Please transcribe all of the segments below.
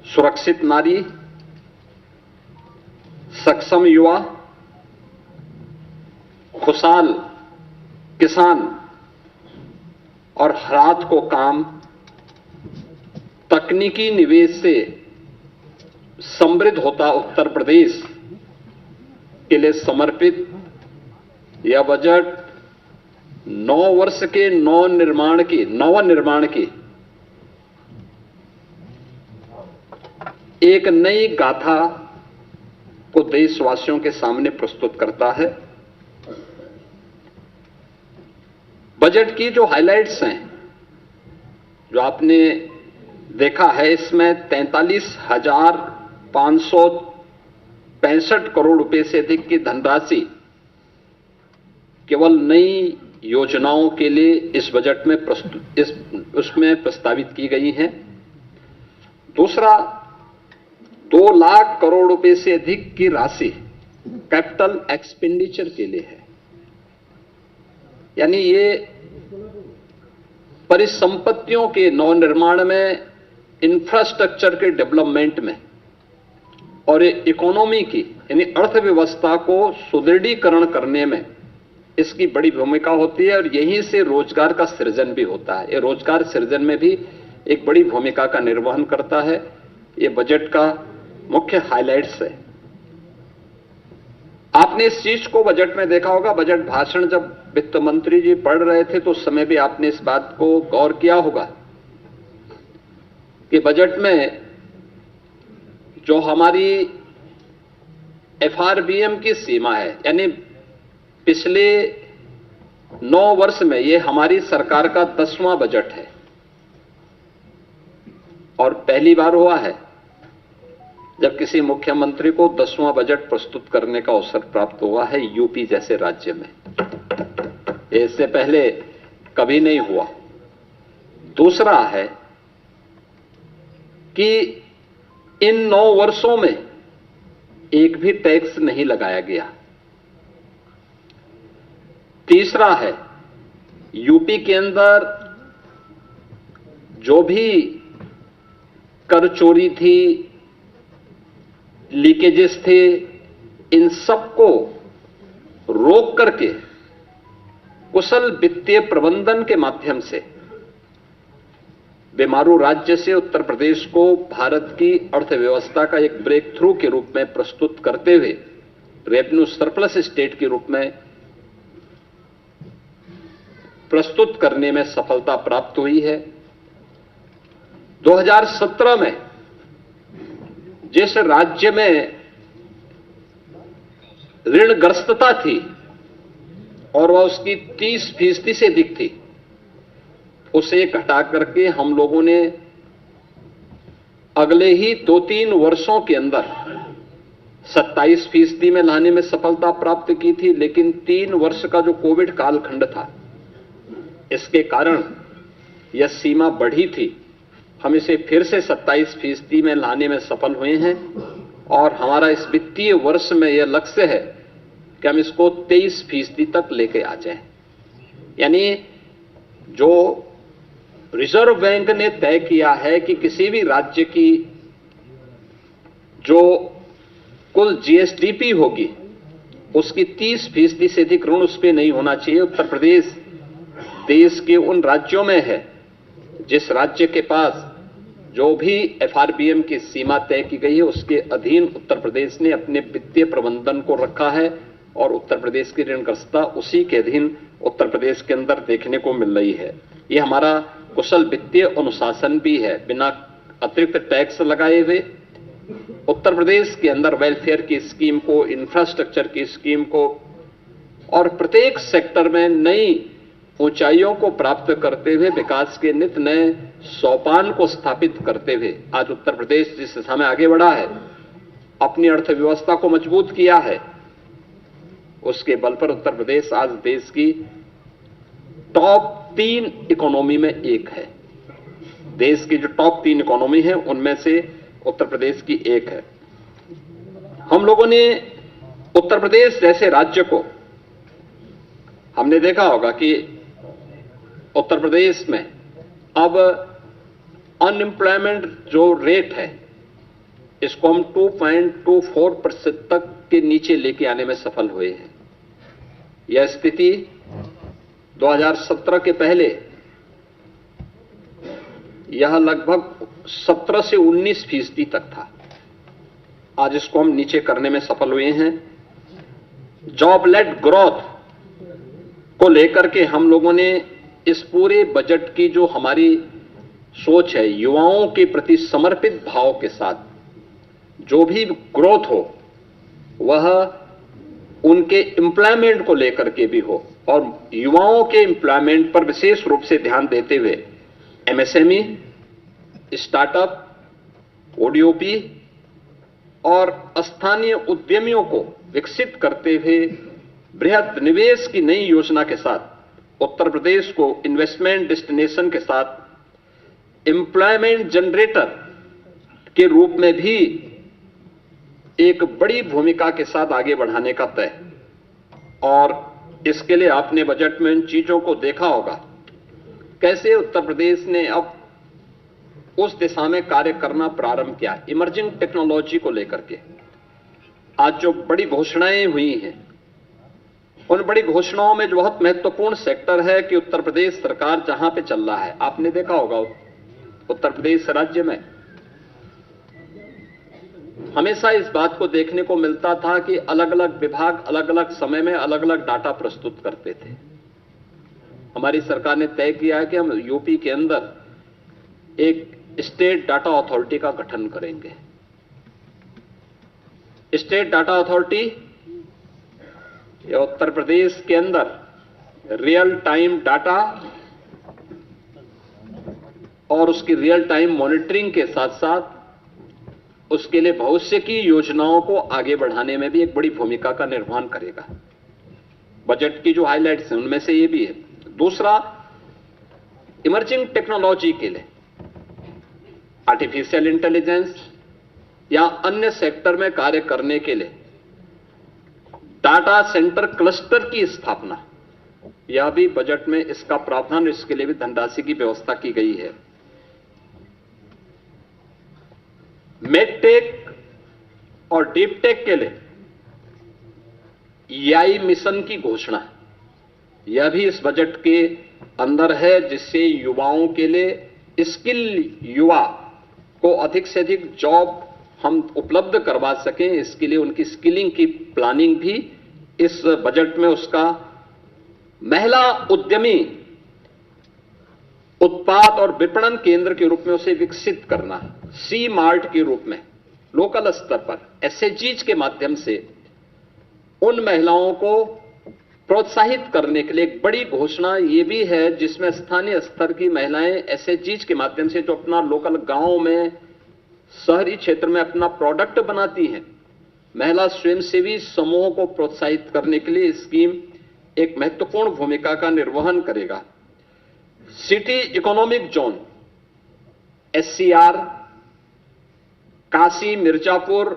सुरक्षित नारी, सक्षम युवा, खुशहाल किसान और रात को काम, तकनीकी निवेश से समृद्ध होता उत्तर प्रदेश के लिए समर्पित यह बजट 9 वर्ष के नवनिर्माण की एक नई गाथा को देशवासियों के सामने प्रस्तुत करता है। बजट की जो हाइलाइट्स हैं, जो आपने देखा है, इसमें 43,565 करोड़ रुपए से अधिक की धनराशि केवल नई योजनाओं के लिए इस बजट में उसमें प्रस्तावित की गई हैं। दूसरा, 2 लाख करोड़ रुपए से अधिक की राशि कैपिटल एक्सपेंडिचर के लिए है। यानी ये परिसंपत्तियों के नवनिर्माण में, इंफ्रास्ट्रक्चर के डेवलपमेंट में और इकोनॉमी की यानी अर्थव्यवस्था को सुदृढ़ीकरण करने में इसकी बड़ी भूमिका होती है और यहीं से रोजगार का सृजन भी होता है। ये रोजगार सृजन में भी एक बड़ी भूमिका का निर्वहन करता है। ये बजट का मुख्य हाइलाइट्स है। आपने इस चीज को बजट में देखा होगा। बजट भाषण जब वित्त मंत्री जी पढ़ रहे थे तो उस समय भी आपने इस बात को गौर किया होगा कि बजट में जो हमारी एफआरबीएम की सीमा है, यानी पिछले 9 वर्ष में ये हमारी सरकार का 10वां बजट है और पहली बार हुआ है जब किसी मुख्यमंत्री को 10वां बजट प्रस्तुत करने का अवसर प्राप्त हुआ है यूपी जैसे राज्य में। इससे पहले कभी नहीं हुआ। दूसरा है कि इन 9 वर्षों में एक भी टैक्स नहीं लगाया गया। तीसरा है, यूपी के अंदर जो भी कर चोरी थी, लीकेजेस थे, इन सबको रोक करके कुशल वित्तीय प्रबंधन के माध्यम से बेमारू राज्य से उत्तर प्रदेश को भारत की अर्थव्यवस्था का एक ब्रेक थ्रू के रूप में प्रस्तुत करते हुए रेवेन्यू सरप्लस स्टेट के रूप में प्रस्तुत करने में सफलता प्राप्त हुई है। 2017 में जिस राज्य में ऋणग्रस्तता थी और वह उसकी 30% से अधिक थी, उसे घटा करके हम लोगों ने अगले ही 2-3 वर्षों के अंदर 27% में लाने में सफलता प्राप्त की थी। लेकिन 3 वर्ष का जो कोविड कालखंड था, इसके कारण यह सीमा बढ़ी थी। हम इसे फिर से 27% में लाने में सफल हुए हैं और हमारा इस वित्तीय वर्ष में यह लक्ष्य है कि हम इसको 23% तक लेके आ जाएं। यानी जो रिजर्व बैंक ने तय किया है कि किसी भी राज्य की जो कुल जीएसडीपी होगी उसकी 30% से अधिक ऋण उस पर नहीं होना चाहिए। उत्तर प्रदेश देश के उन राज्यों में है जिस राज्य के पास जो भी एफआरबीएम की सीमा तय की गई है उसके अधीन उत्तर प्रदेश ने अपने वित्तीय प्रबंधन को रखा है और उत्तर प्रदेश की ऋणग्रस्तता उसी के अधीन उत्तर प्रदेश के अंदर देखने को मिल रही है। यह हमारा कुशल वित्तीय अनुशासन भी है। बिना अतिरिक्त टैक्स लगाए हुए उत्तर प्रदेश के अंदर वेलफेयर की स्कीम को, इंफ्रास्ट्रक्चर की स्कीम को और प्रत्येक सेक्टर में नई ऊंचाइयों को प्राप्त करते हुए विकास के नित नए सोपान को स्थापित करते हुए आज उत्तर प्रदेश जिस दिशा में आगे बढ़ा है, अपनी अर्थव्यवस्था को मजबूत किया है, उसके बल पर उत्तर प्रदेश आज देश की टॉप 3 इकोनॉमी में एक है। देश की जो टॉप 3 इकोनॉमी है उनमें से उत्तर प्रदेश की एक है। हम लोगों ने उत्तर प्रदेश जैसे राज्य को, हमने देखा होगा कि उत्तर प्रदेश में अब अनएम्प्लॉयमेंट जो रेट है इसको हम 2.24% तक के नीचे लेके आने में सफल हुए हैं। यह स्थिति 2017 के पहले यह लगभग 17 से 19% तक था। आज इसको हम नीचे करने में सफल हुए हैं। जॉब लेड ग्रोथ को लेकर के हम लोगों ने इस पूरे बजट की जो हमारी सोच है, युवाओं के प्रति समर्पित भाव के साथ जो भी ग्रोथ हो वह उनके एम्प्लॉयमेंट को लेकर के भी हो और युवाओं के एम्प्लॉयमेंट पर विशेष रूप से ध्यान देते हुए एमएसएमई, स्टार्टअप, ओडीओपी और स्थानीय उद्यमियों को विकसित करते हुए बृहद निवेश की नई योजना के साथ उत्तर प्रदेश को इन्वेस्टमेंट डेस्टिनेशन के साथ एम्प्लॉयमेंट जनरेटर के रूप में भी एक बड़ी भूमिका के साथ आगे बढ़ाने का तय। और इसके लिए आपने बजट में इन चीजों को देखा होगा, कैसे उत्तर प्रदेश ने अब उस दिशा में कार्य करना प्रारंभ किया। इमर्जिंग टेक्नोलॉजी को लेकर के आज जो बड़ी घोषणाएं हुई हैं, उन बड़ी घोषणाओं में जो बहुत महत्वपूर्ण सेक्टर है कि उत्तर प्रदेश सरकार जहां पे चल रहा है, आपने देखा होगा उत्तर प्रदेश राज्य में हमेशा इस बात को देखने को मिलता था कि अलग अलग विभाग अलग अलग समय में अलग अलग डाटा प्रस्तुत करते थे। हमारी सरकार ने तय किया है कि हम यूपी के अंदर एक स्टेट डाटा अथॉरिटी का गठन करेंगे। स्टेट डाटा अथॉरिटी या उत्तर प्रदेश के अंदर रियल टाइम डाटा और उसकी रियल टाइम मॉनिटरिंग के साथ साथ उसके लिए भविष्य की योजनाओं को आगे बढ़ाने में भी एक बड़ी भूमिका का निर्वहन करेगा। बजट की जो हाइलाइट्स हैं उनमें से ये भी है। दूसरा, इमर्जिंग टेक्नोलॉजी के लिए आर्टिफिशियल इंटेलिजेंस या अन्य सेक्टर में कार्य करने के लिए डाटा सेंटर क्लस्टर की स्थापना, यह भी बजट में इसका प्रावधान, इसके लिए भी धनराशि की व्यवस्था की गई है। मेडटेक और डीपटेक के लिए एआई मिशन की घोषणा, यह भी इस बजट के अंदर है, जिससे युवाओं के लिए स्किल युवा को अधिक से अधिक जॉब हम उपलब्ध करवा सकें। इसके लिए उनकी स्किलिंग की प्लानिंग भी इस बजट में, उसका महिला उद्यमी उत्पाद और विपणन केंद्र के रूप में उसे विकसित करना, सी मार्ट के रूप में लोकल स्तर पर एसएचजीज के माध्यम से उन महिलाओं को प्रोत्साहित करने के लिए एक बड़ी घोषणा ये भी है, जिसमें स्थानीय स्तर की महिलाएं एसएचजीज के माध्यम से जो अपना लोकल गांव में, शहरी क्षेत्र में अपना प्रोडक्ट बनाती हैं, महिला स्वयंसेवी समूहों को प्रोत्साहित करने के लिए स्कीम एक महत्वपूर्ण भूमिका का निर्वहन करेगा। City economic zone SCR, Kashi Mirzapur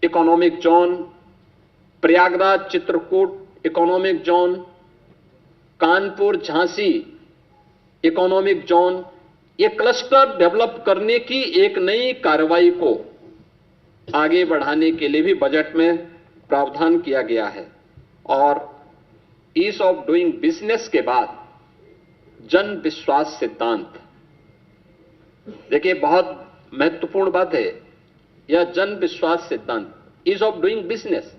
economic zone, Prayagraj Chitrakoot economic zone, Kanpur Jhansi economic zone, ये क्लस्टर डेवलप करने की एक नई कार्रवाई को आगे बढ़ाने के लिए भी बजट में प्रावधान किया गया है। और ईज ऑफ डूइंग बिजनेस के बाद जन विश्वास सिद्धांत, देखिए बहुत महत्वपूर्ण बात है यह जन विश्वास सिद्धांत, ईज ऑफ डूइंग बिजनेस।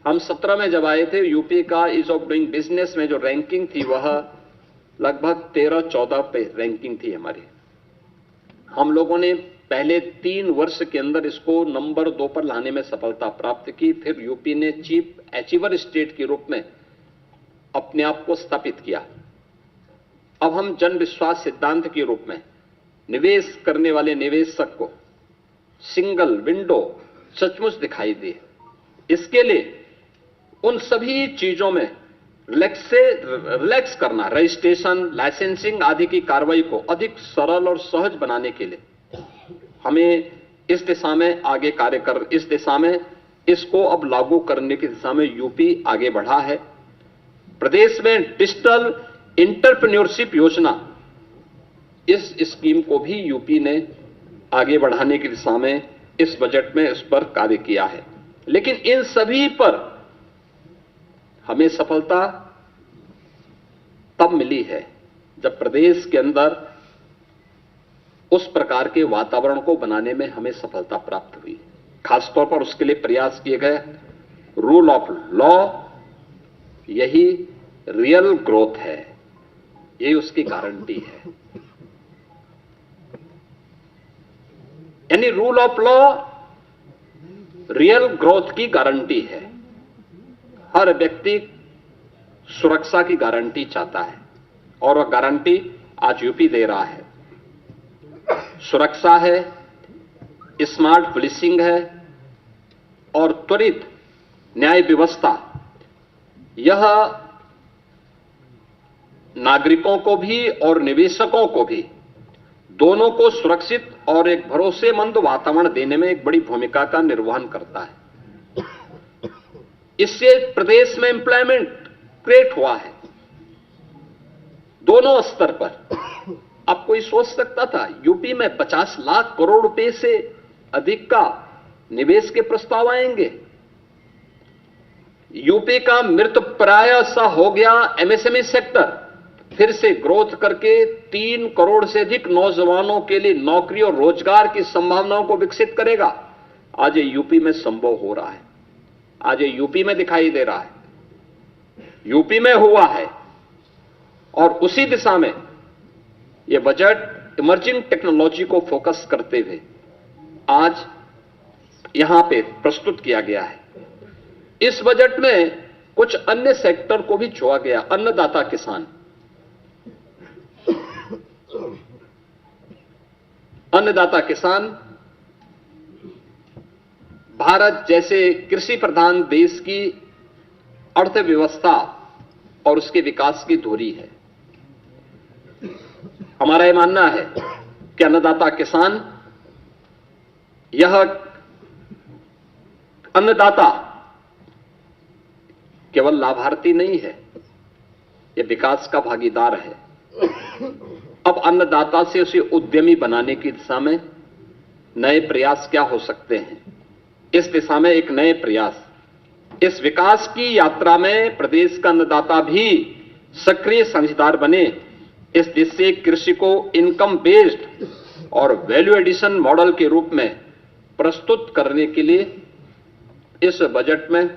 हम 17 में जब आए थे, यूपी का ईज ऑफ डूइंग बिजनेस में जो रैंकिंग थी वह लगभग 13-14 पे रैंकिंग थी हमारी। हम लोगों ने पहले 3 वर्ष के अंदर इसको नंबर 2 पर लाने में सफलता प्राप्त की। फिर यूपी ने चीफ अचीवर स्टेट के रूप में अपने आप को स्थापित किया। अब हम जन विश्वास सिद्धांत के रूप में निवेश करने वाले निवेशक को सिंगल विंडो सचमुच दिखाई दे, इसके लिए उन सभी चीजों में रिलैक्स करना, रजिस्ट्रेशन, लाइसेंसिंग आदि की कार्रवाई को अधिक सरल और सहज बनाने के लिए हमें इस दिशा में आगे कार्य कर, इस दिशा में इसको अब लागू करने की दिशा में यूपी आगे बढ़ा है। प्रदेश में डिजिटल एंटरप्रेन्योरशिप योजना, इस स्कीम को भी यूपी ने आगे बढ़ाने की दिशा में इस बजट में इस पर कार्य किया है। लेकिन इन सभी पर हमें सफलता तब मिली है जब प्रदेश के अंदर उस प्रकार के वातावरण को बनाने में हमें सफलता प्राप्त हुई। खासतौर पर उसके लिए प्रयास किए गए रूल ऑफ लॉ, यही रियल ग्रोथ है, यही उसकी गारंटी है। यानी rule of law real growth की गारंटी है। हर व्यक्ति सुरक्षा की गारंटी चाहता है और वह गारंटी आज यूपी दे रहा है। सुरक्षा है, स्मार्ट पुलिसिंग है और त्वरित न्याय व्यवस्था। यह नागरिकों को भी और निवेशकों को भी दोनों को सुरक्षित और एक भरोसेमंद वातावरण देने में एक बड़ी भूमिका का निर्वहन करता है। इससे प्रदेश में एम्प्लॉयमेंट क्रिएट हुआ है दोनों स्तर पर। अब कोई सोच सकता था यूपी में 50 लाख करोड़ रुपए से अधिक का निवेश के प्रस्ताव आएंगे? यूपी का मृत प्राय सा हो गया एमएसएमई सेक्टर, फिर से ग्रोथ करके 3 करोड़ से अधिक नौजवानों के लिए नौकरी और रोजगार की संभावनाओं को विकसित करेगा। आज ये यूपी में संभव हो रहा है, आज ये यूपी में दिखाई दे रहा है, यूपी में हुआ है। और उसी दिशा में यह बजट इमर्जिंग टेक्नोलॉजी को फोकस करते हुए आज यहां पे प्रस्तुत किया गया है। इस बजट में कुछ अन्य सेक्टर को भी छुआ गया। अन्नदाता किसान, अन्नदाता किसान भारत जैसे कृषि प्रधान देश की अर्थव्यवस्था और उसके विकास की धुरी है। हमारा यह मानना है कि अन्नदाता किसान, यह अन्नदाता केवल लाभार्थी नहीं है, यह विकास का भागीदार है। अब अन्नदाता से उसे उद्यमी बनाने की दिशा में नए प्रयास क्या हो सकते हैं? इस दिशा में एक नए प्रयास, इस विकास की यात्रा में प्रदेश का अन्नदाता भी सक्रिय साझेदार बने। इस दिशा से कृषि को इनकम बेस्ड और वैल्यू एडिशन मॉडल के रूप में प्रस्तुत करने के लिए इस बजट में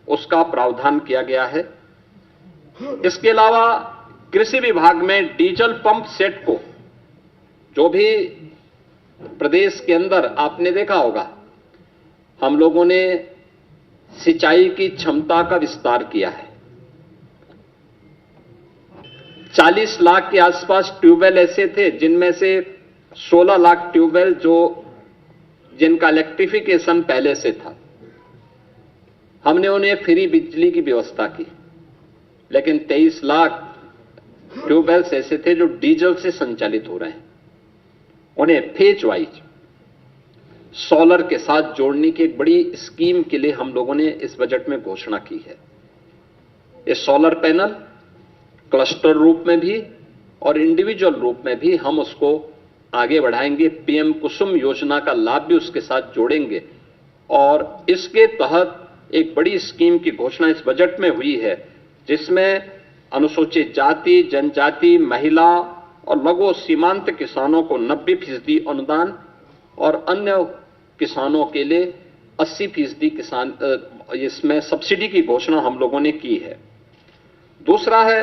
उसका प्रावधान किया गया है। इसके अलावा कृषि विभाग में डीजल पंप सेट को, जो भी प्रदेश के अंदर आपने देखा होगा, हम लोगों ने सिंचाई की क्षमता का विस्तार किया है। 40 लाख के आसपास ट्यूबवेल ऐसे थे जिनमें से 16 लाख ट्यूबवेल जिनका इलेक्ट्रिफिकेशन पहले से था। हमने उन्हें फ्री बिजली की व्यवस्था की, लेकिन 23 लाख ट्यूबवेल्स ऐसे थे जो डीजल से संचालित हो रहे हैं। उन्हें फेज वाइज सोलर के साथ जोड़ने की एक बड़ी स्कीम के लिए हम लोगों ने इस बजट में घोषणा की है। ये सोलर पैनल क्लस्टर रूप में भी और इंडिविजुअल रूप में भी हम उसको आगे बढ़ाएंगे। पीएम कुसुम योजना का लाभ भी उसके साथ जोड़ेंगे और इसके तहत एक बड़ी स्कीम की घोषणा इस बजट में हुई है, जिसमें अनुसूचित जाति, जनजाति, महिला और लघु सीमांत किसानों को 90% अनुदान और अन्य किसानों के लिए 80% किसान इसमें सब्सिडी की घोषणा हम लोगों ने की है। दूसरा है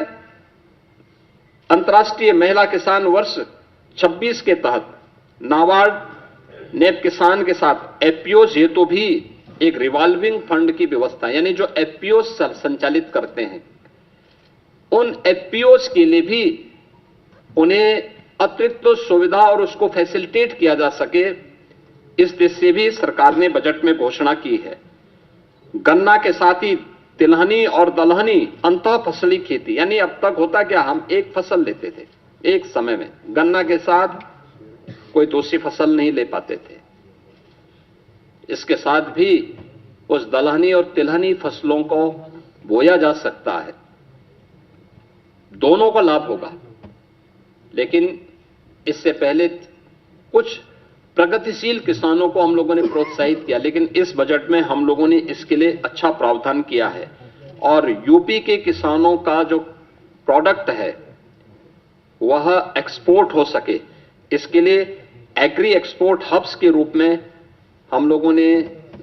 अंतर्राष्ट्रीय महिला किसान वर्ष 26 के तहत नाबार्ड ने किसान के साथ एफपीओज हेतु भी एक रिवॉल्विंग फंड की व्यवस्था, यानी जो एफपीओज संचालित करते हैं उन एफपीओज के लिए भी उन्हें अतिरिक्त सुविधा और उसको फैसिलिटेट किया जा सके, इस दिशा से भी सरकार ने बजट में घोषणा की है। गन्ना के साथ ही तिलहनी और दलहनी अंतः फसली खेती, यानी अब तक होता क्या, हम एक फसल लेते थे एक समय में, गन्ना के साथ कोई दूसरी फसल नहीं ले पाते थे। इसके साथ भी उस दलहनी और तिलहनी फसलों को बोया जा सकता है, दोनों का लाभ होगा। लेकिन इससे पहले कुछ प्रगतिशील किसानों को हम लोगों ने प्रोत्साहित किया, लेकिन इस बजट में हम लोगों ने इसके लिए अच्छा प्रावधान किया है और यूपी के किसानों का जो प्रोडक्ट है वह एक्सपोर्ट हो सके, इसके लिए एग्री एक्सपोर्ट हब्स के रूप में हम लोगों ने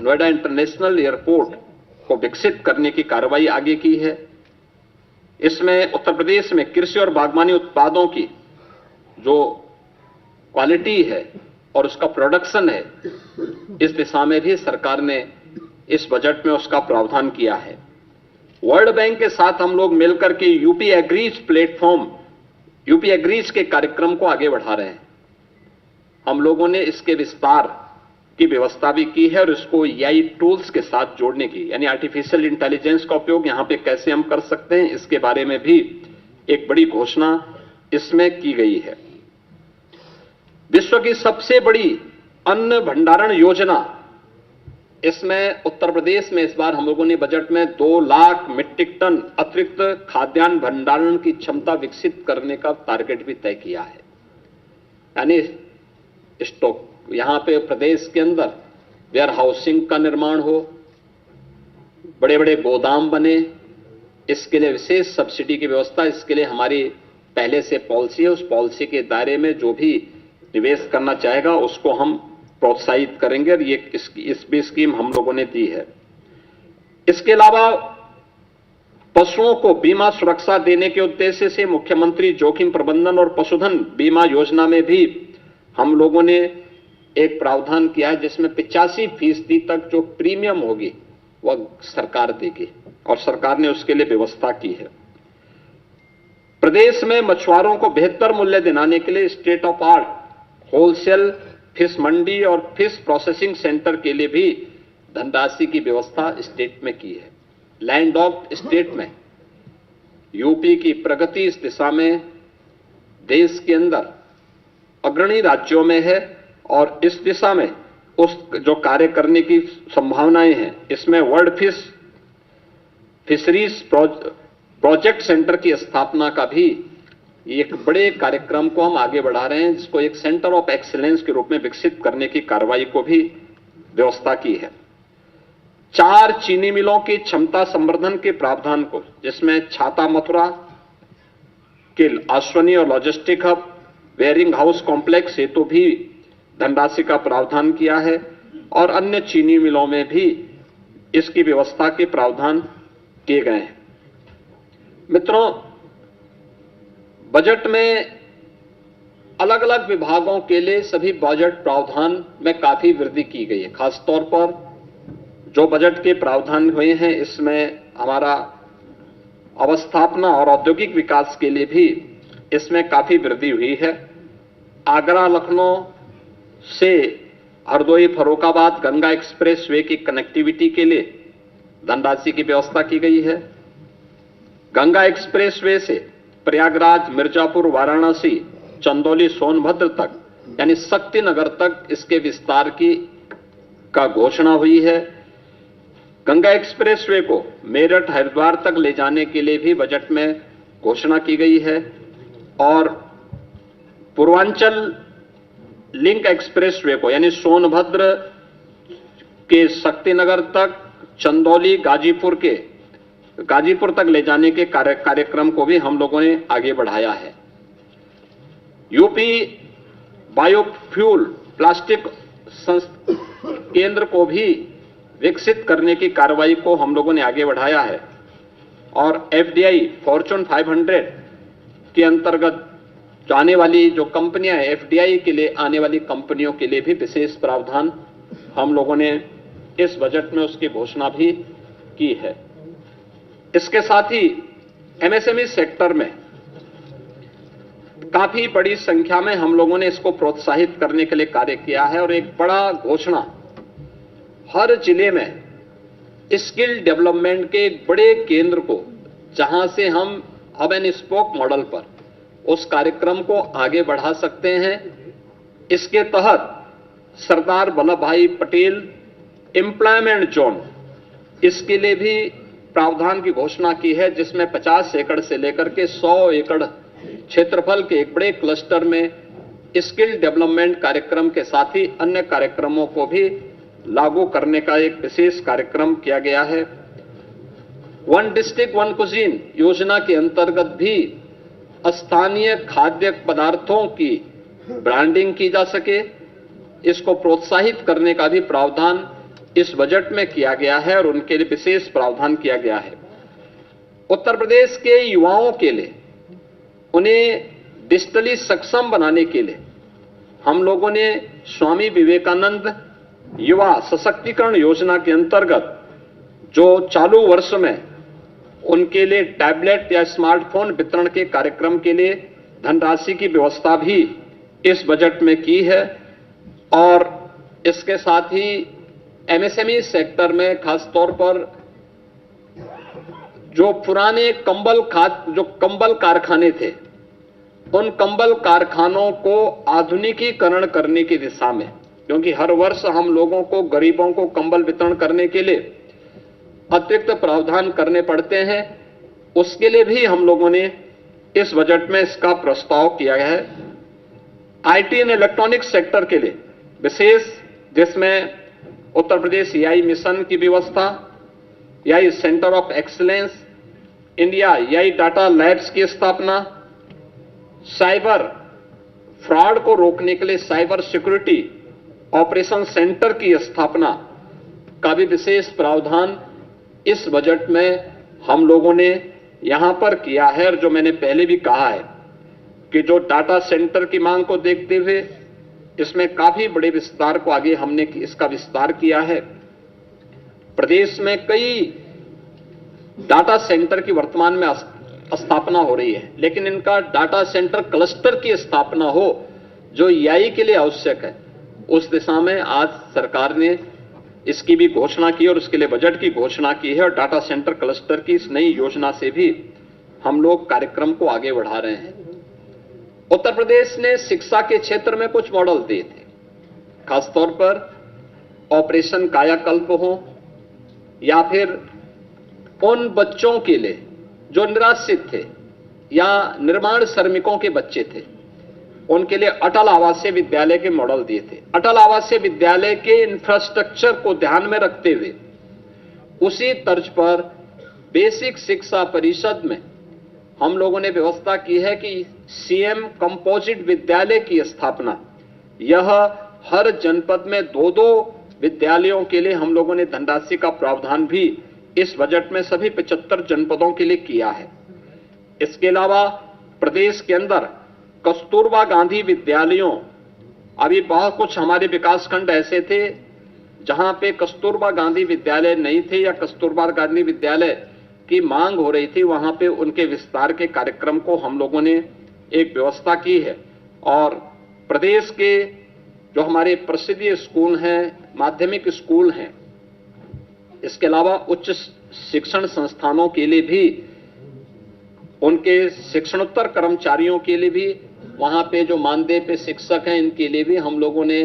नोएडा इंटरनेशनल एयरपोर्ट को विकसित करने की कार्रवाई आगे की है। इसमें उत्तर प्रदेश में कृषि और बागवानी उत्पादों की जो क्वालिटी है और उसका प्रोडक्शन है, इस दिशा में भी सरकार ने इस बजट में उसका प्रावधान किया है। वर्ल्ड बैंक के साथ हम लोग मिलकर के UP agrees platform, UP agrees के कार्यक्रम को आगे बढ़ा रहे हैं। हम लोगों ने इसके विस्तार की व्यवस्था भी की है और इसको एआई टूल्स के साथ जोड़ने की, यानी आर्टिफिशियल इंटेलिजेंस का उपयोग यहां पे कैसे हम कर सकते हैं, इसके बारे में भी एक बड़ी घोषणा इसमें की गई है। विश्व की सबसे बड़ी अन्न भंडारण योजना, इसमें उत्तर प्रदेश में इस बार हम लोगों ने बजट में 2 लाख मीट्रिक टन अतिरिक्त खाद्यान्न भंडारण की क्षमता विकसित करने का टारगेट भी तय किया है। यानी स्टॉक यहां पे प्रदेश के अंदर वेयर हाउसिंग का निर्माण हो, बड़े बड़े गोदाम बने, इसके लिए विशेष सब्सिडी की व्यवस्था, इसके लिए हमारी पहले से पॉलिसी है, उस पॉलिसी के दायरे में जो भी निवेश करना चाहेगा उसको हम प्रोत्साहित करेंगे और ये इस भी स्कीम हम लोगों ने दी है। इसके अलावा पशुओं को बीमा सुरक्षा देने के उद्देश्य से मुख्यमंत्री जोखिम प्रबंधन और पशुधन बीमा योजना में भी हम लोगों ने एक प्रावधान किया है, जिसमें 85% तक जो प्रीमियम होगी वह सरकार देगी और सरकार ने उसके लिए व्यवस्था की है। प्रदेश में मछुआरों को बेहतर मूल्य दिलाने के लिए state of art wholesale fish mandi और फिश प्रोसेसिंग सेंटर के लिए भी धनराशि की व्यवस्था स्टेट में की है। लैंड लॉक्ड स्टेट में यूपी की प्रगति इस दिशा में देश के अंदर अग्रणी राज्यों में है और इस दिशा में उस जो कार्य करने की संभावनाएं हैं, इसमें वर्ल्ड फिशरीज प्रोजेक्ट सेंटर की स्थापना का भी एक बड़े कार्यक्रम को हम आगे बढ़ा रहे हैं, जिसको एक सेंटर ऑफ एक्सीलेंस के रूप में विकसित करने की कार्रवाई को भी व्यवस्था की है। 4 चीनी मिलों की क्षमता संवर्धन के प्रावधान को, जिसमें छाता मथुरा के अश्वनी और logistic hub, wearing house complex हेतु भी धनराशि का प्रावधान किया है और अन्य चीनी मिलों में भी इसकी व्यवस्था के प्रावधान किए गए हैं। मित्रों, बजट में अलग अलग विभागों के लिए सभी बजट प्रावधान में काफी वृद्धि की गई है। खासतौर पर जो बजट के प्रावधान हुए हैं, इसमें हमारा अवस्थापना और औद्योगिक विकास के लिए भी इसमें काफी वृद्धि हुई है। आगरा लखनऊ से हरदोई फर्रुखाबाद गंगा एक्सप्रेस वे की कनेक्टिविटी के लिए धनराशि की व्यवस्था की गई है। गंगा एक्सप्रेस वे से प्रयागराज, मिर्जापुर, वाराणसी, चंदौली, सोनभद्र तक यानी शक्तिनगर तक इसके विस्तार का घोषणा हुई है। गंगा एक्सप्रेस वे को मेरठ, हरिद्वार तक ले जाने के लिए भी बजट में घोषणा की गई है और पूर्वांचल लिंक एक्सप्रेस वे को यानी सोनभद्र के शक्तिनगर तक, चंदौली, गाजीपुर तक ले जाने के कार्यक्रम को भी हम लोगों ने आगे बढ़ाया है। यूपी बायोफ्यूल प्लास्टिक केंद्र को भी विकसित करने की कार्रवाई को हम लोगों ने आगे बढ़ाया है और एफडीआई फॉर्च्यून 500 के अंतर्गत जो आने वाली जो कंपनियां हैं, एफडीआई के लिए आने वाली कंपनियों के लिए भी विशेष प्रावधान हम लोगों ने इस बजट में उसकी घोषणा भी की है। इसके साथ ही एमएसएमई सेक्टर में काफी बड़ी संख्या में हम लोगों ने इसको प्रोत्साहित करने के लिए कार्य किया है और एक बड़ा घोषणा, हर जिले में स्किल डेवलपमेंट के एक बड़े केंद्र को, जहां से हम हब एंड स्पोक मॉडल पर उस कार्यक्रम को आगे बढ़ा सकते हैं। इसके तहत सरदार वल्लभ भाई पटेल एम्प्लॉयमेंट जोन, इसके लिए भी प्रावधान की घोषणा की है, जिसमें 50 एकड़ से लेकर के 100 एकड़ क्षेत्रफल के एक बड़े क्लस्टर में स्किल डेवलपमेंट कार्यक्रम के साथ ही अन्य कार्यक्रमों को भी लागू करने का एक विशेष कार्यक्रम किया गया है। वन डिस्ट्रिक्ट वन कुजीन योजना के अंतर्गत भी स्थानीय खाद्य पदार्थों की ब्रांडिंग की जा सके, इसको प्रोत्साहित करने का भी प्रावधान इस बजट में किया गया है और उनके लिए विशेष प्रावधान किया गया है। उत्तर प्रदेश के युवाओं के लिए उन्हें डिजिटली सक्षम बनाने के लिए हम लोगों ने स्वामी विवेकानंद युवा सशक्तिकरण योजना के अंतर्गत जो चालू वर्ष में उनके लिए टैबलेट या स्मार्टफोन वितरण के कार्यक्रम के लिए धनराशि की व्यवस्था भी इस बजट में की है। और इसके साथ ही एमएसएमई सेक्टर में खासतौर पर जो पुराने कंबल कारखाने थे, उन कंबल कारखानों को आधुनिकीकरण करने की दिशा में, क्योंकि हर वर्ष हम लोगों को, गरीबों को कंबल वितरण करने के लिए अतिरिक्त प्रावधान करने पड़ते हैं, उसके लिए भी हम लोगों ने इस बजट में इसका प्रस्ताव किया है। आईटी एंड इलेक्ट्रॉनिक्स सेक्टर के लिए विशेष, जिसमें उत्तर प्रदेश एआई मिशन की व्यवस्था, AI centre of excellence, India AI data labs की स्थापना, साइबर फ्रॉड को रोकने के लिए साइबर सिक्योरिटी ऑपरेशन सेंटर की स्थापना का भी विशेष प्रावधान इस बजट में हम लोगों ने यहां पर किया है। और जो मैंने पहले भी कहा है कि जो डाटा सेंटर की मांग को देखते हुए इसमें काफी बड़े विस्तार को आगे हमने इसका विस्तार किया है। प्रदेश में कई डाटा सेंटर की वर्तमान में स्थापना हो रही है, लेकिन इनका डाटा सेंटर क्लस्टर की स्थापना हो जो एआई के लिए आवश्यक है, उस दिशा में आज सरकार ने इसकी भी घोषणा की और उसके लिए बजट की घोषणा की है। और डाटा सेंटर क्लस्टर की इस नई योजना से भी हम लोग कार्यक्रम को आगे बढ़ा रहे हैं। उत्तर प्रदेश ने शिक्षा के क्षेत्र में कुछ मॉडल दिए थे, खासतौर पर ऑपरेशन कायाकल्प हो या फिर उन बच्चों के लिए जो निराश्रित थे या निर्माण श्रमिकों के बच्चे थे, उनके लिए अटल आवासीय विद्यालय के मॉडल दिए थे। अटल आवासीय विद्यालय के इंफ्रास्ट्रक्चर को ध्यान में रखते हुए उसी तर्ज पर बेसिक शिक्षा परिषद में हम लोगों ने व्यवस्था की है कि सीएम कंपोजिट विद्यालय की स्थापना, यह हर जनपद में 2-2 विद्यालयों के लिए हम लोगों ने धनराशि का प्रावधान भी इस बजट में सभी 75 जनपदों के लिए किया है। इसके अलावा प्रदेश के अंदर कस्तूरबा गांधी विद्यालयों, अभी बहुत कुछ हमारे विकासखंड ऐसे थे जहां पे कस्तूरबा गांधी विद्यालय नहीं थे या कस्तूरबा गांधी विद्यालय की मांग हो रही थी, वहां पे उनके विस्तार के कार्यक्रम को हम लोगों ने एक व्यवस्था की है। और प्रदेश के जो हमारे प्रसिद्ध स्कूल हैं, माध्यमिक स्कूल हैं, इसके अलावा उच्च शिक्षण संस्थानों के लिए भी, उनके शिक्षणोत्तर कर्मचारियों के लिए भी, वहां पे जो मानदेय पे शिक्षक हैं, इनके लिए भी हम लोगों ने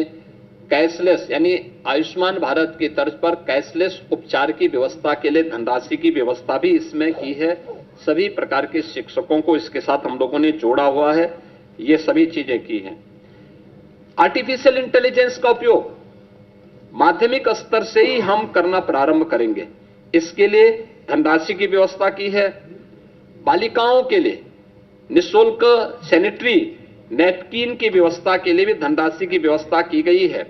कैशलेस यानी आयुष्मान भारत की तर्ज पर कैशलेस उपचार की व्यवस्था के लिए धनराशि की व्यवस्था भी इसमें की है। सभी प्रकार के शिक्षकों को इसके साथ हम लोगों ने जोड़ा हुआ है, ये सभी चीजें की हैं। आर्टिफिशियल इंटेलिजेंस का उपयोग माध्यमिक स्तर से ही हम करना प्रारंभ करेंगे, इसके लिए धनराशि की व्यवस्था की है। बालिकाओं के लिए निःशुल्क सैनिटरी नैपकिन की व्यवस्था के लिए भी धनराशि की व्यवस्था की गई है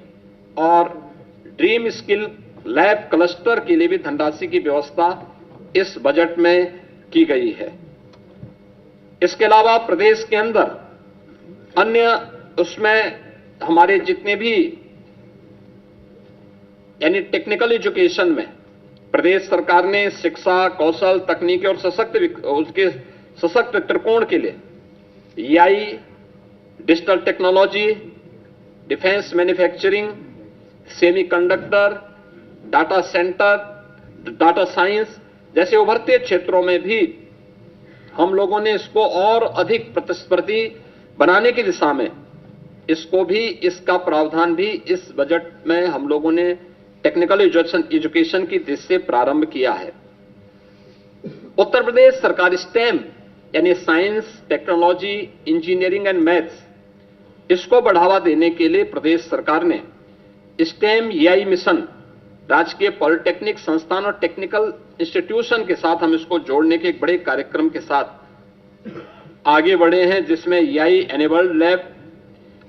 और ड्रीम स्किल लैब क्लस्टर के लिए भी धनराशि की व्यवस्था इस बजट में की गई है। इसके अलावा प्रदेश के अंदर अन्य उसमें हमारे जितने भी यानी टेक्निकल एजुकेशन में प्रदेश सरकार ने शिक्षा, कौशल, तकनीकी और उसके सशक्त त्रिकोण के लिए AI, digital technology, defence manufacturing, semiconductor, data centre, data science जैसे उभरते क्षेत्रों में भी हम लोगों ने इसको और अधिक प्रतिस्पर्धी बनाने की दिशा में इसको भी, इसका प्रावधान भी इस बजट में हम लोगों ने टेक्निकल एजुकेशन की दृष्टि से प्रारंभ किया है। उत्तर प्रदेश सरकार स्टेम यानी science, technology, engineering and maths इसको बढ़ावा देने के लिए प्रदेश सरकार ने स्टेम एआई मिशन, राजकीय पॉलिटेक्निक संस्थान और टेक्निकल इंस्टीट्यूशन के साथ हम इसको जोड़ने के एक बड़े कार्यक्रम के साथ आगे बढ़े हैं, जिसमें AI enabled lab,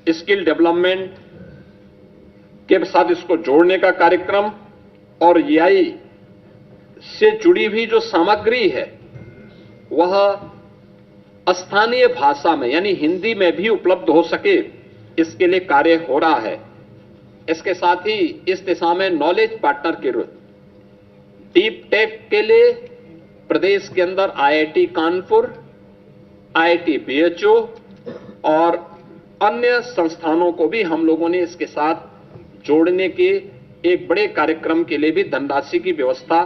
skill development के साथ इसको जोड़ने का कार्यक्रम और एआई से जुड़ी हुई जो सामग्री है वह स्थानीय भाषा में यानी हिंदी में भी उपलब्ध हो सके, इसके लिए कार्य हो रहा है। इसके साथ ही इस दिशा में नॉलेज पार्टनर के रूप डीप टेक के लिए प्रदेश के अंदर आईआईटी कानपुर, आईआईटी बीएचयू और अन्य संस्थानों को भी हम लोगों ने इसके साथ जोड़ने के एक बड़े कार्यक्रम के लिए भी धनराशि की व्यवस्था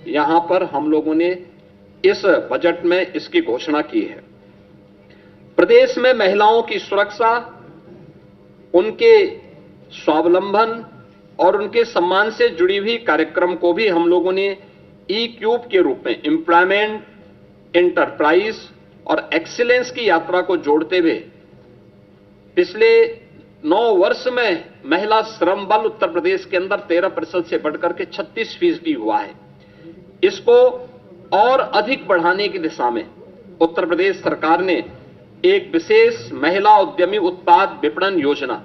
यहां पर हम लोगों ने इस बजट में इसकी घोषणा की है। प्रदेश में महिलाओं की सुरक्षा, उनके स्वावलंबन और उनके सम्मान से जुड़ी हुई कार्यक्रम को भी हम लोगों ने ई क्यूब के रूप में एम्प्लॉयमेंट, एंटरप्राइज और एक्सीलेंस की यात्रा को जोड़ते हुए पिछले 9 वर्ष में महिला श्रम बल उत्तर प्रदेश के अंदर 13% से बढ़कर के 36% हुआ है। इसको और अधिक बढ़ाने की दिशा में उत्तर प्रदेश सरकार ने एक विशेष महिला उद्यमी उत्पाद विपणन योजना,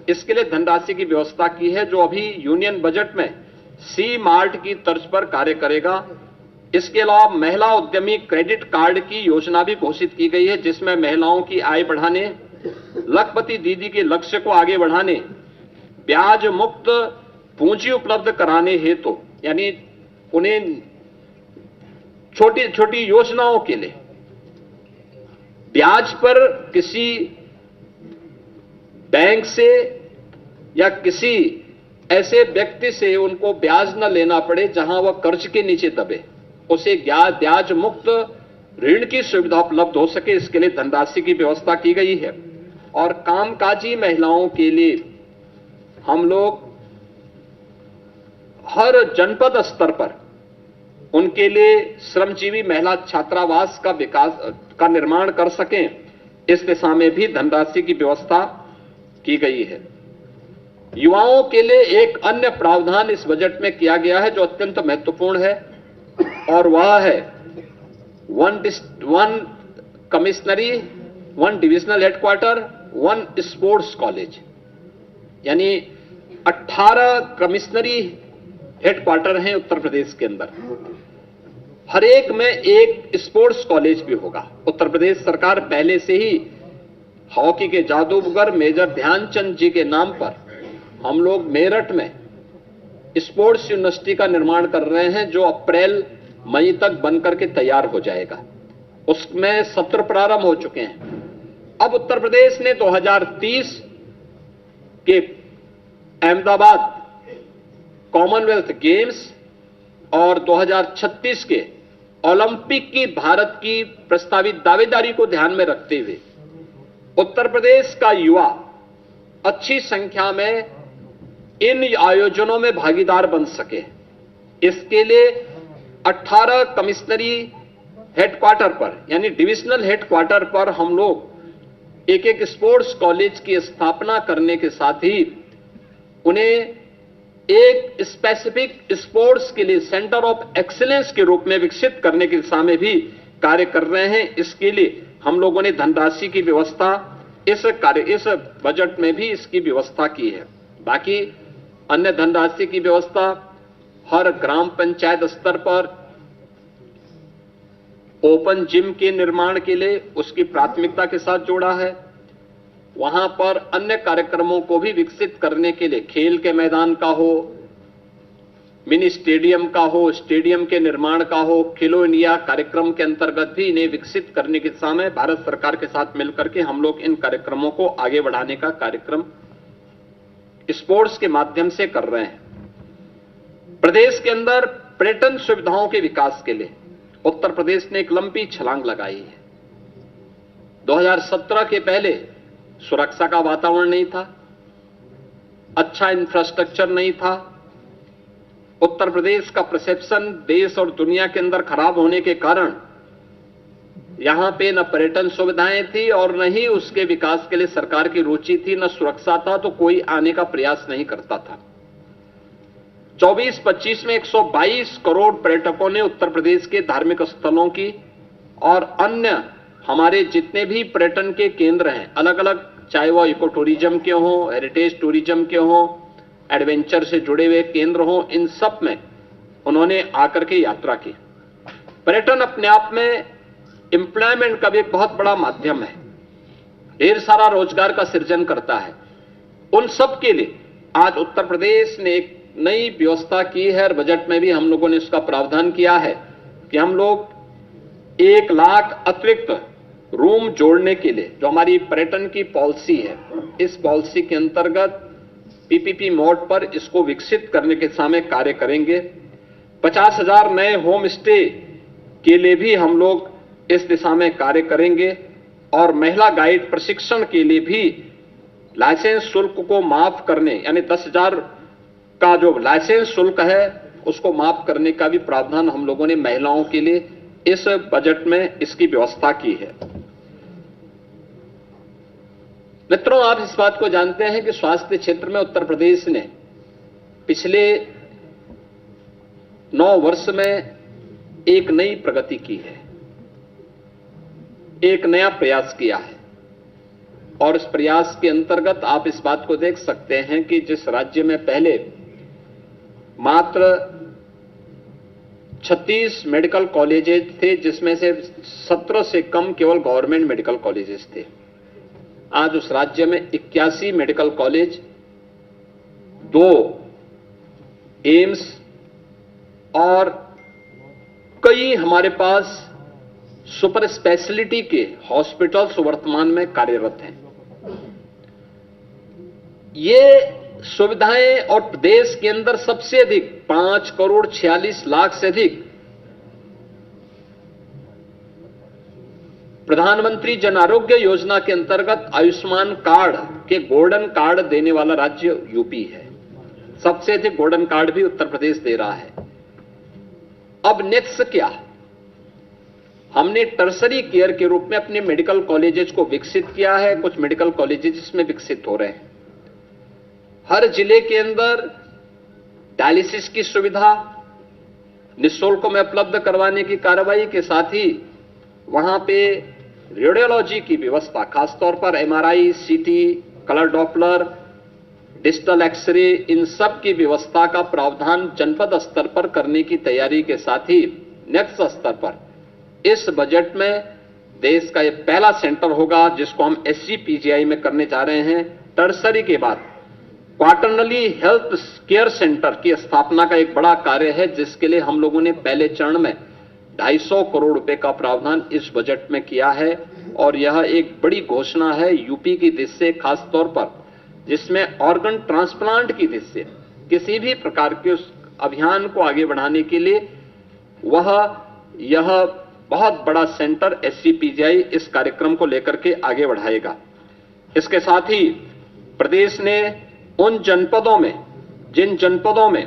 इसके लिए धनराशि की व्यवस्था की है, जो अभी यूनियन बजट में सी मार्ट की तर्ज पर कार्य करेगा। इसके अलावा महिला उद्यमी क्रेडिट कार्ड की योजना भी घोषित की गई है, जिसमें महिलाओं की आय बढ़ाने, लखपति दीदी के लक्ष्य को आगे बढ़ाने, ब्याज मुक्त पूंजी उपलब्ध कराने हेतु यानी उन्हें छोटी छोटी योजनाओं के लिए ब्याज पर किसी बैंक से या किसी ऐसे व्यक्ति से उनको ब्याज न लेना पड़े जहां वह कर्ज के नीचे दबे, उसे ब्याज मुक्त ऋण की सुविधा उपलब्ध हो सके, इसके लिए धनराशि की व्यवस्था की गई है। और कामकाजी महिलाओं के लिए हम लोग हर जनपद स्तर पर उनके लिए श्रमजीवी महिला छात्रावास का विकास का निर्माण कर सकें, इस दिशा में भी धनराशि की व्यवस्था की गई है। युवाओं के लिए एक अन्य प्रावधान इस बजट में किया गया है जो अत्यंत महत्वपूर्ण है, और वह है one commissionary, one divisional headquarter, one sports college, यानी 18 कमिश्नरी हेडक्वार्टर हैं उत्तर प्रदेश के अंदर। हर एक में एक स्पोर्ट्स कॉलेज भी होगा। उत्तर प्रदेश सरकार पहले से ही हॉकी के जादूगर मेजर ध्यानचंद जी के नाम पर हम लोग मेरठ में स्पोर्ट्स यूनिवर्सिटी का निर्माण कर रहे हैं, जो अप्रैल मई तक बनकर के तैयार हो जाएगा। उसमें सत्र प्रारंभ हो चुके हैं। अब उत्तर प्रदेश ने 2030 के अहमदाबाद कॉमनवेल्थ गेम्स और 2036 के ओलंपिक की भारत की प्रस्तावित दावेदारी को ध्यान में रखते हुए उत्तर प्रदेश का युवा अच्छी संख्या में इन आयोजनों में भागीदार बन सके, इसके लिए 18 कमिश्नरी हेडक्वार्टर पर यानी डिविजनल हेडक्वार्टर पर हम लोग एक स्पोर्ट्स कॉलेज की स्थापना करने के साथ ही उन्हें एक स्पेसिफिक स्पोर्ट्स के लिए सेंटर ऑफ एक्सीलेंस के रूप में विकसित करने की दिशा में भी कार्य कर रहे हैं। इसके लिए हम लोगों ने धनराशि की व्यवस्था इस बजट में भी इसकी व्यवस्था की है। बाकी अन्य धनराशि की व्यवस्था हर ग्राम पंचायत स्तर पर ओपन जिम के निर्माण के लिए उसकी प्राथमिकता के साथ जोड़ा है। वहां पर अन्य कार्यक्रमों को भी विकसित करने के लिए खेल के मैदान का हो, मिनी स्टेडियम का हो, स्टेडियम के निर्माण का हो, खेलो इंडिया कार्यक्रम के अंतर्गत भी इन्हें विकसित करने की दिशा में भारत सरकार के साथ मिलकर के हम लोग इन कार्यक्रमों को आगे बढ़ाने का कार्यक्रम स्पोर्ट्स के माध्यम से कर रहे हैं। प्रदेश के अंदर पर्यटन सुविधाओं के विकास के लिए उत्तर प्रदेश ने एक लंबी छलांग लगाई है। 2017 के पहले सुरक्षा का वातावरण नहीं था, अच्छा इंफ्रास्ट्रक्चर नहीं था, उत्तर प्रदेश का परसेप्शन देश और दुनिया के अंदर खराब होने के कारण यहां पे न पर्यटन सुविधाएं थी और न ही उसके विकास के लिए सरकार की रुचि थी, न सुरक्षा था, तो कोई आने का प्रयास नहीं करता था। 24-25 में 122 करोड़ पर्यटकों ने उत्तर प्रदेश के धार्मिक स्थलों की और अन्य हमारे जितने भी पर्यटन के केंद्र हैं, अलग अलग, चाहे वो इको टूरिज्म के हों, हेरिटेज टूरिज्म के हों, एडवेंचर से जुड़े हुए केंद्र हों, इन सब में उन्होंने आकर के यात्रा की। पर्यटन अपने आप में एम्प्लॉयमेंट का भी एक बहुत बड़ा माध्यम है, ढेर सारा रोजगार का सृजन करता है। उन सब के लिए आज उत्तर प्रदेश ने एक नई व्यवस्था की है और बजट में भी हम लोगों ने उसका प्रावधान किया है कि हम लोग 1 लाख अतिरिक्त रूम जोड़ने के लिए, जो हमारी पर्यटन की पॉलिसी है, इस पॉलिसी के अंतर्गत पीपीपी मोड पर इसको विकसित करने के सामने कार्य करेंगे। 50,000 नए होम स्टे के लिए भी हम लोग इस दिशा में कार्य करेंगे और महिला गाइड प्रशिक्षण के लिए भी लाइसेंस शुल्क को माफ करने, यानी 10,000 का जो लाइसेंस शुल्क है उसको माफ करने का भी प्रावधान हम लोगों ने महिलाओं के लिए इस बजट में इसकी व्यवस्था की है। मित्रों, आप इस बात को जानते हैं कि स्वास्थ्य क्षेत्र में उत्तर प्रदेश ने पिछले 9 वर्ष में एक नई प्रगति की है, एक नया प्रयास किया है और इस प्रयास के अंतर्गत आप इस बात को देख सकते हैं कि जिस राज्य में पहले मात्र 36 मेडिकल कॉलेजेस थे, जिसमें से 17 से कम केवल गवर्नमेंट मेडिकल कॉलेजेस थे, आज उस राज्य में 81 मेडिकल कॉलेज, 2 एम्स और कई हमारे पास सुपर स्पेशलिटी के हॉस्पिटल्स वर्तमान में कार्यरत हैं। ये सुविधाएं और देश के अंदर सबसे अधिक 5,46,00,000 से अधिक प्रधानमंत्री जन आरोग्य योजना के अंतर्गत आयुष्मान कार्ड के गोल्डन कार्ड देने वाला राज्य यूपी है। सबसे अधिक गोल्डन कार्ड भी उत्तर प्रदेश दे रहा है। अब नेक्स्ट क्या? हमने टर्सरी केयर के रूप में अपने मेडिकल कॉलेजेस को विकसित किया है। कुछ मेडिकल कॉलेजेस इसमें विकसित हो रहे हैं। हर जिले के अंदर डायलिसिस की सुविधा निःशुल्क में उपलब्ध करवाने की कार्रवाई के साथ ही वहां पे रेडियोलॉजी की व्यवस्था, खासतौर पर एमआरआई, सीटी, कलर डॉपलर, डिजिटल एक्सरे, इन सब की व्यवस्था का प्रावधान जनपद स्तर पर करने की तैयारी के साथ ही नेक्स्ट स्तर पर इस बजट में देश का यह पहला सेंटर होगा जिसको हम SCPGI में करने जा रहे हैं। टर्सरी के बाद क्वार्टरली हेल्थ केयर सेंटर की स्थापना का एक बड़ा कार्य है, जिसके लिए हम लोगों ने पहले चरण में 250 करोड़ रुपए का प्रावधान इस बजट में किया है और यह एक बड़ी घोषणा है यूपी की दृष्टि से, खास तौर पर जिसमें ऑर्गन ट्रांसप्लांट की दृष्टि से किसी भी प्रकार के उस अभियान को आगे बढ़ाने के लिए यह बहुत बड़ा सेंटर SCPGI इस कार्यक्रम को लेकर के आगे बढ़ाएगा। इसके साथ ही प्रदेश ने उन जनपदों में, जिन जनपदों में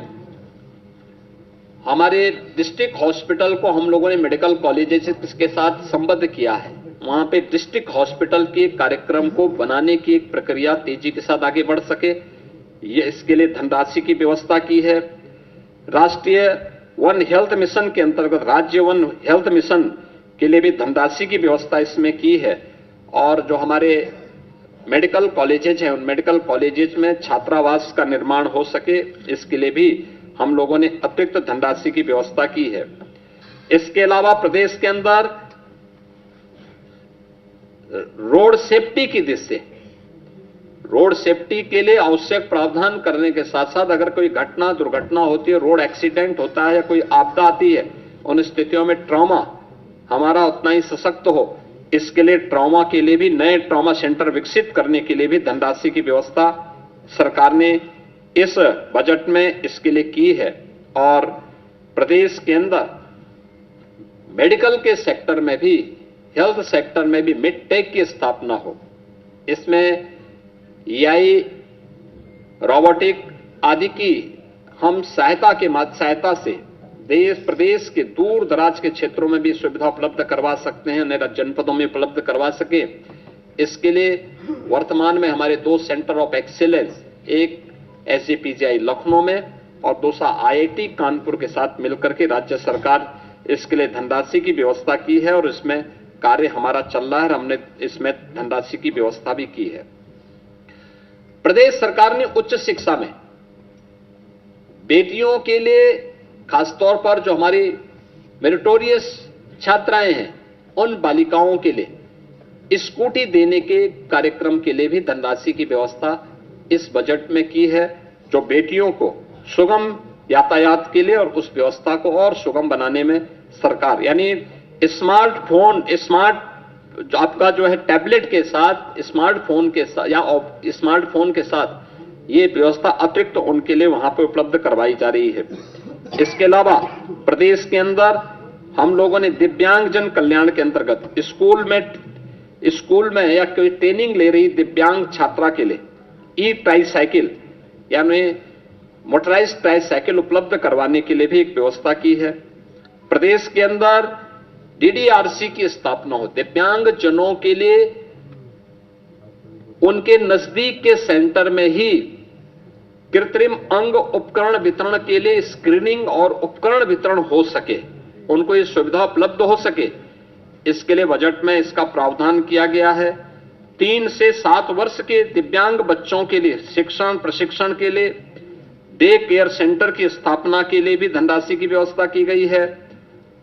हमारे डिस्ट्रिक्ट हॉस्पिटल को हम लोगों ने मेडिकल कॉलेजेस के साथ संबद्ध किया है, वहां पे डिस्ट्रिक्ट हॉस्पिटल के कार्यक्रम को बनाने की एक प्रक्रिया तेजी के साथ आगे बढ़ सके, ये इसके लिए धनराशि की व्यवस्था की है। राष्ट्रीय वन हेल्थ मिशन के अंतर्गत राज्य वन हेल्थ मिशन के लिए भी धनराशि की व्यवस्था इसमें की है और जो हमारे मेडिकल कॉलेजेज हैं उन मेडिकल कॉलेजेज में छात्रावास का निर्माण हो सके, इसके लिए भी हम लोगों ने अतिरिक्त धनराशि की व्यवस्था की है। इसके अलावा प्रदेश के अंदर रोड सेफ्टी की दृष्टि से, रोड सेफ्टी के लिए आवश्यक प्रावधान करने के साथ साथ अगर कोई घटना दुर्घटना होती है, रोड एक्सीडेंट होता है या कोई आपदा आती है, उन स्थितियों में ट्रॉमा हमारा उतना ही सशक्त हो, इसके लिए ट्रॉमा के लिए भी नए ट्रॉमा सेंटर विकसित करने के लिए भी धनराशि की व्यवस्था सरकार ने इस बजट में इसके लिए की है। और प्रदेश के अंदर मेडिकल के सेक्टर में भी, हेल्थ सेक्टर में भी मिडटेक की स्थापना हो, इसमें AI, रोबोटिक आदि की हम सहायता से प्रदेश के दूर दराज के क्षेत्रों में भी सुविधा उपलब्ध करवा सकते हैं, उन्हें जनपदों में उपलब्ध करवा सके। इसके लिए वर्तमान में हमारे 2 सेंटर ऑफ एक्सीलेंस, एक SGPGI लखनऊ में और दूसरा IIT कानपुर के साथ मिलकर के राज्य सरकार इसके लिए धनराशि की व्यवस्था की है और इसमें कार्य हमारा चल रहा है और हमने इसमें धनराशि की व्यवस्था भी की है। प्रदेश सरकार ने उच्च शिक्षा में बेटियों के लिए खासतौर पर जो हमारी मेरिटोरियस छात्राएं हैं, उन बालिकाओं के लिए स्कूटी देने के कार्यक्रम के लिए भी धनराशि की व्यवस्था इस बजट में की है, जो बेटियों को सुगम यातायात के लिए और उस व्यवस्था को और सुगम बनाने में सरकार, यानी स्मार्टफोन, आपका जो है टैबलेट के साथ, स्मार्टफोन के साथ या स्मार्टफोन के साथ ये व्यवस्था अतिरिक्त उनके लिए वहां पर उपलब्ध करवाई जा रही है। इसके अलावा प्रदेश के अंदर हम लोगों ने दिव्यांगजन कल्याण के अंतर्गत स्कूल में या कोई ट्रेनिंग ले रही दिव्यांग छात्रा के लिए ट्राईसाइकिल यानी मोटराइज्ड ट्राईसाइकिल उपलब्ध करवाने के लिए भी एक व्यवस्था की है। प्रदेश के अंदर DDRC की स्थापना हो, दिव्यांग जनों के लिए उनके नजदीक के सेंटर में ही कृत्रिम अंग उपकरण वितरण के लिए स्क्रीनिंग और उपकरण वितरण हो सके, उनको ये सुविधा उपलब्ध हो सके, इसके लिए बजट में इसका प्रावधान किया गया है। 3 से 7 वर्ष के दिव्यांग बच्चों के लिए शिक्षण प्रशिक्षण के लिए डे केयर सेंटर की स्थापना के लिए भी धनराशि की व्यवस्था की गई है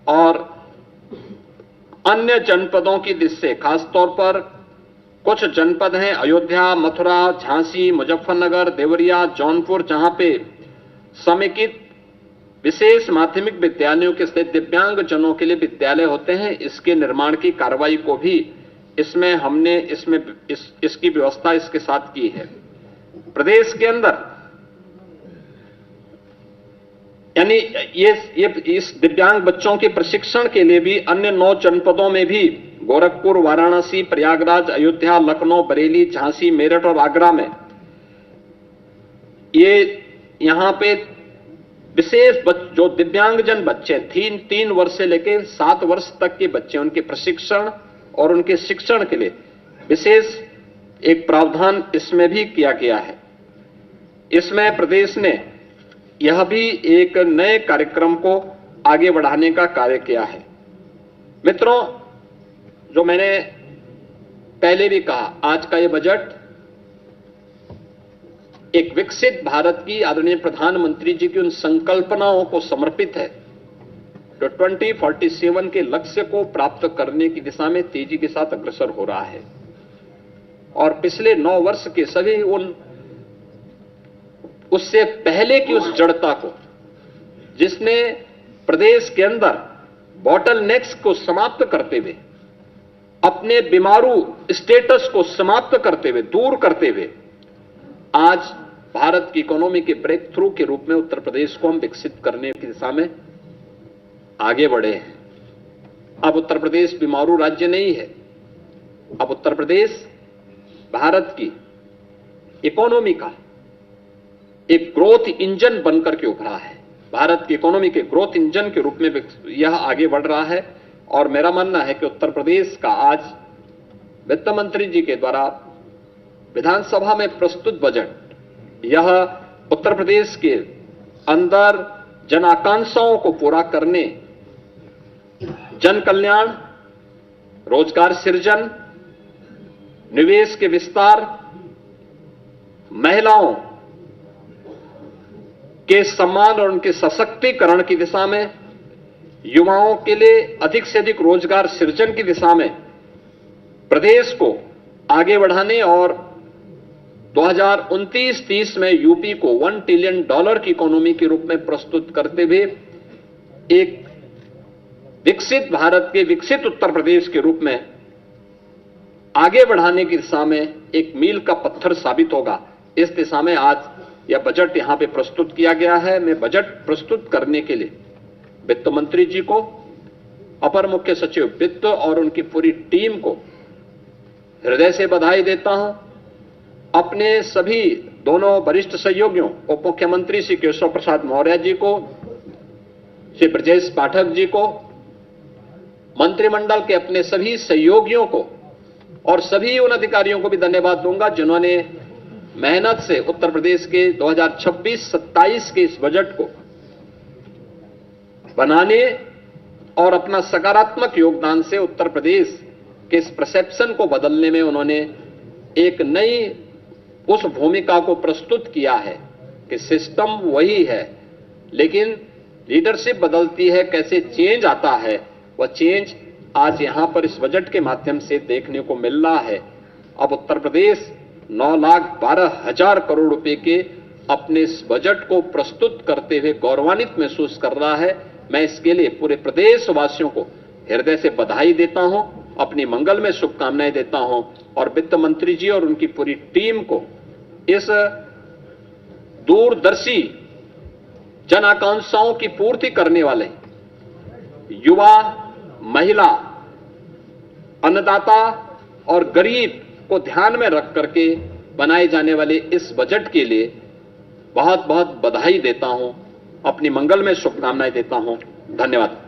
और अन्य जनपदों की दृष्टि खासतौर पर कुछ जनपद हैं अयोध्या, मथुरा, झांसी, मुजफ्फरनगर, देवरिया, जौनपुर, जहां पे समेकित विशेष माध्यमिक विद्यालयों के स्थित दिव्यांग जनों के लिए विद्यालय होते हैं, इसके निर्माण की कार्रवाई को भी इसमें हमने इसकी व्यवस्था इसके साथ की है। प्रदेश के अंदर यानी ये इस दिव्यांग बच्चों के प्रशिक्षण के लिए भी अन्य 9 जनपदों में भी गोरखपुर, वाराणसी, प्रयागराज, अयोध्या, लखनऊ, बरेली, झांसी, मेरठ और आगरा में यहां पे विशेष जो दिव्यांगजन बच्चे 3 वर्ष से लेकर 7 वर्ष तक के बच्चे, उनके प्रशिक्षण और उनके शिक्षण के लिए विशेष एक प्रावधान इसमें भी किया गया है। इसमें प्रदेश ने यह भी एक नए कार्यक्रम को आगे बढ़ाने का कार्य किया है। मित्रों, जो मैंने पहले भी कहा, आज का यह बजट एक विकसित भारत की आदरणीय प्रधानमंत्री जी की उन संकल्पनाओं को समर्पित है जो 2047 के लक्ष्य को प्राप्त करने की दिशा में तेजी के साथ अग्रसर हो रहा है और पिछले 9 वर्ष के सभी उससे पहले की उस जड़ता को, जिसने प्रदेश के अंदर बॉटलनेक्स को समाप्त करते हुए, अपने बीमारू स्टेटस को समाप्त करते हुए, दूर करते हुए, आज भारत की इकोनॉमी के ब्रेक थ्रू के रूप में उत्तर प्रदेश को हम विकसित करने की दिशा में आगे बढ़े हैं। अब उत्तर प्रदेश बीमारू राज्य नहीं है, अब उत्तर प्रदेश भारत की इकोनॉमी का एक ग्रोथ इंजन बनकर के उभरा है। भारत की इकोनॉमी के ग्रोथ इंजन के रूप में यह आगे बढ़ रहा है और मेरा मानना है कि उत्तर प्रदेश का आज वित्त मंत्री जी के द्वारा विधानसभा में प्रस्तुत बजट, यह उत्तर प्रदेश के अंदर जन आकांक्षाओं को पूरा करने, जन कल्याण, रोजगार सृजन, निवेश के विस्तार, महिलाओं के सम्मान और उनके सशक्तिकरण की दिशा में, युवाओं के लिए अधिक से अधिक रोजगार सृजन की दिशा में प्रदेश को आगे बढ़ाने और 2029-30 में यूपी को $1 ट्रिलियन की इकोनॉमी के रूप में प्रस्तुत करते हुए एक विकसित भारत के विकसित उत्तर प्रदेश के रूप में आगे बढ़ाने की दिशा में एक मील का पत्थर साबित होगा। इस दिशा में आज यह बजट यहां पे प्रस्तुत किया गया है। मैं बजट प्रस्तुत करने के लिए वित्त मंत्री जी को, अपर मुख्य सचिव वित्त और उनकी पूरी टीम को हृदय से बधाई देता हूं। अपने सभी दोनों वरिष्ठ सहयोगियों, उप मुख्यमंत्री श्री केशव प्रसाद मौर्य जी को, श्री ब्रजेश पाठक जी को, मंत्रिमंडल के अपने सभी सहयोगियों को और सभी उन अधिकारियों को भी धन्यवाद दूंगा जिन्होंने मेहनत से उत्तर प्रदेश के 2026-27 के इस बजट को बनाने और अपना सकारात्मक योगदान से उत्तर प्रदेश के इस परसेप्शन को बदलने में उन्होंने एक नई उस भूमिका को प्रस्तुत किया है कि सिस्टम वही है लेकिन लीडरशिप बदलती है, कैसे चेंज आता है, वह चेंज आज यहां पर इस बजट के माध्यम से देखने को मिल रहा है। अब उत्तर प्रदेश 9,12,000 करोड़ रुपए के अपने इस बजट को प्रस्तुत करते हुए गौरवान्वित महसूस कर रहा है। मैं इसके लिए पूरे प्रदेशवासियों को हृदय से बधाई देता हूं, अपनी मंगल में शुभकामनाएं देता हूं और वित्त मंत्री जी और उनकी पूरी टीम को इस दूरदर्शी जन आकांक्षाओं की पूर्ति करने वाले युवा, महिला, अन्नदाता और गरीब को ध्यान में रख करके बनाए जाने वाले इस बजट के लिए बहुत बहुत बधाई देता हूं, अपनी मंगल में शुभकामनाएं देता हूं। धन्यवाद।